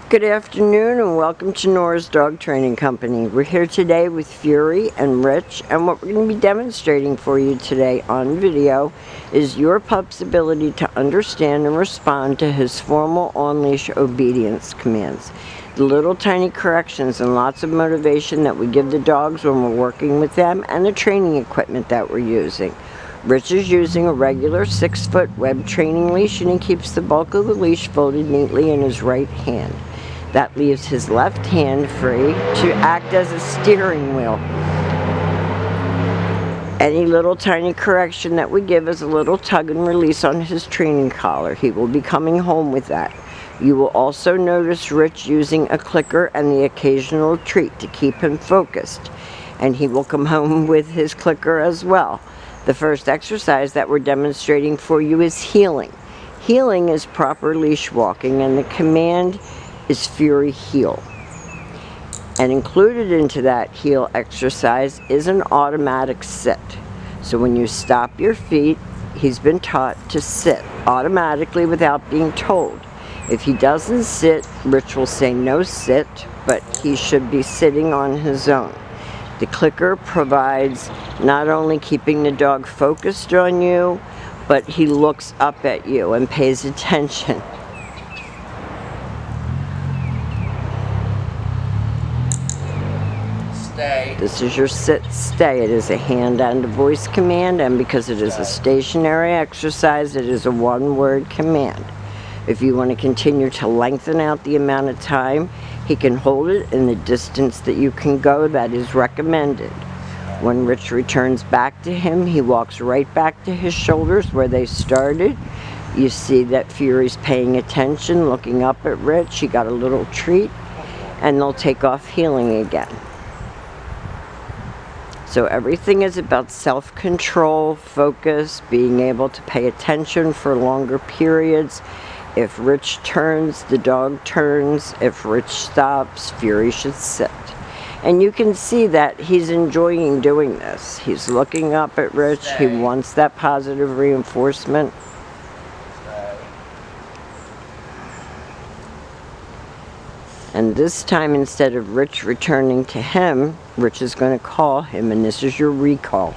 Good afternoon and welcome to Nora's Dog Training Company. We're here today with Fury and Rich, and what we're going to be demonstrating for you today on video is your pup's ability to understand and respond to his formal on-leash obedience commands. The little tiny corrections and lots of motivation that we give the dogs when we're working with them, and the training equipment that we're using. Rich is using a regular 6-foot web training leash, and he keeps the bulk of the leash folded neatly in his right hand. That leaves his left hand free to act as a steering wheel. Any little tiny correction that we give is a little tug and release on his training collar. He will be coming home with that. You will also notice Rich using a clicker and the occasional treat to keep him focused. And he will come home with his clicker as well. The first exercise that we're demonstrating for you is heeling. Heeling is proper leash walking, and the command is Fury heel. And included into that heel exercise is an automatic sit. So when you stop your feet, he's been taught to sit automatically without being told. If he doesn't sit, Rich will say no sit, but he should be sitting on his own. The clicker provides not only keeping the dog focused on you, but he looks up at you and pays attention. Stay. This is your sit stay. It is a hand and a voice command, and because it is a stationary exercise, it is a one-word command. If you want to continue to lengthen out the amount of time, he can hold it in the distance that you can go that is recommended. When Rich returns back to him, he walks right back to his shoulders where they started. You see that Fury's paying attention, looking up at Rich. He got a little treat, and they'll take off heeling again. So everything is about self-control, focus, being able to pay attention for longer periods. If Rich turns, the dog turns. If Rich stops, Fury should sit. And you can see that he's enjoying doing this. He's looking up at Rich. He wants that positive reinforcement. And this time, instead of Rich returning to him, Rich is going to call him, and this is your recall.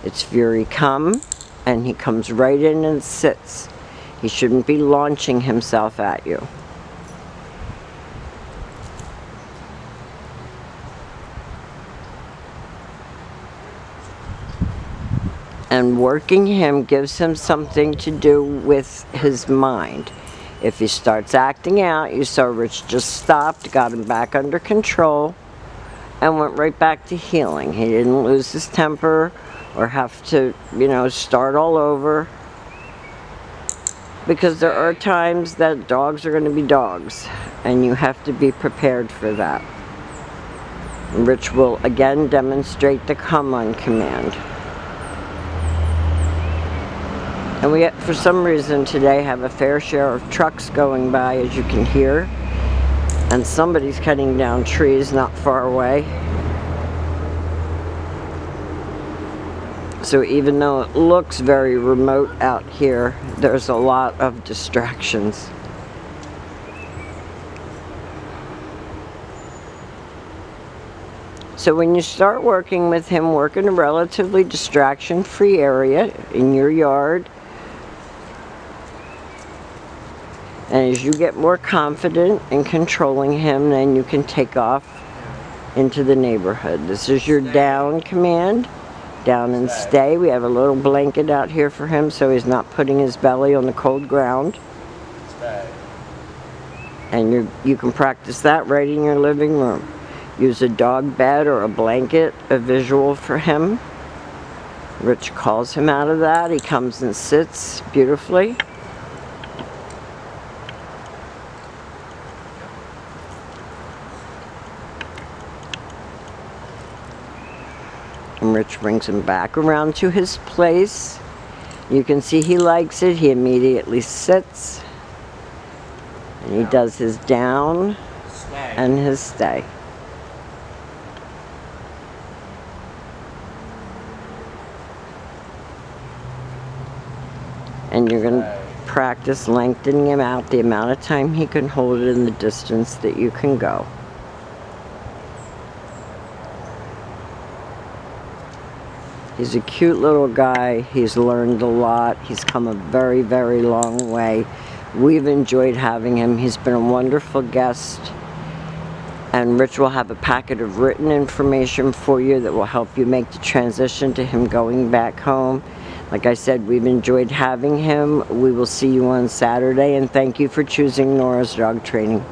It's Fury come, and he comes right in and sits. He shouldn't be launching himself at you. And working him gives him something to do with his mind. If he starts acting out, you saw Rich just stopped, got him back under control, and went right back to heeling. He didn't lose his temper or have to, start all over. Because there are times that dogs are going to be dogs, and you have to be prepared for that. Rich will again demonstrate the come on command. And we, for some reason today, have a fair share of trucks going by, as you can hear. And somebody's cutting down trees not far away. So even though it looks very remote out here, there's a lot of distractions. So when you start working with him, work in a relatively distraction-free area in your yard. And as you get more confident in controlling him, then you can take off into the neighborhood. This is your down command. Down and stay. We have a little blanket out here for him so he's not putting his belly on the cold ground. And you can practice that right in your living room. Use a dog bed or a blanket, a visual for him. Rich calls him out of that. He comes and sits beautifully. And Rich brings him back around to his place. You can see he likes it. He immediately sits. And he does his down and his stay. And you're going to practice lengthening him out the amount of time he can hold it in the distance that you can go. He's a cute little guy. He's learned a lot. He's come a very, very long way. We've enjoyed having him. He's been a wonderful guest. And Rich will have a packet of written information for you that will help you make the transition to him going back home. Like I said, we've enjoyed having him. We will see you on Saturday, and thank you for choosing Nora's Dog Training.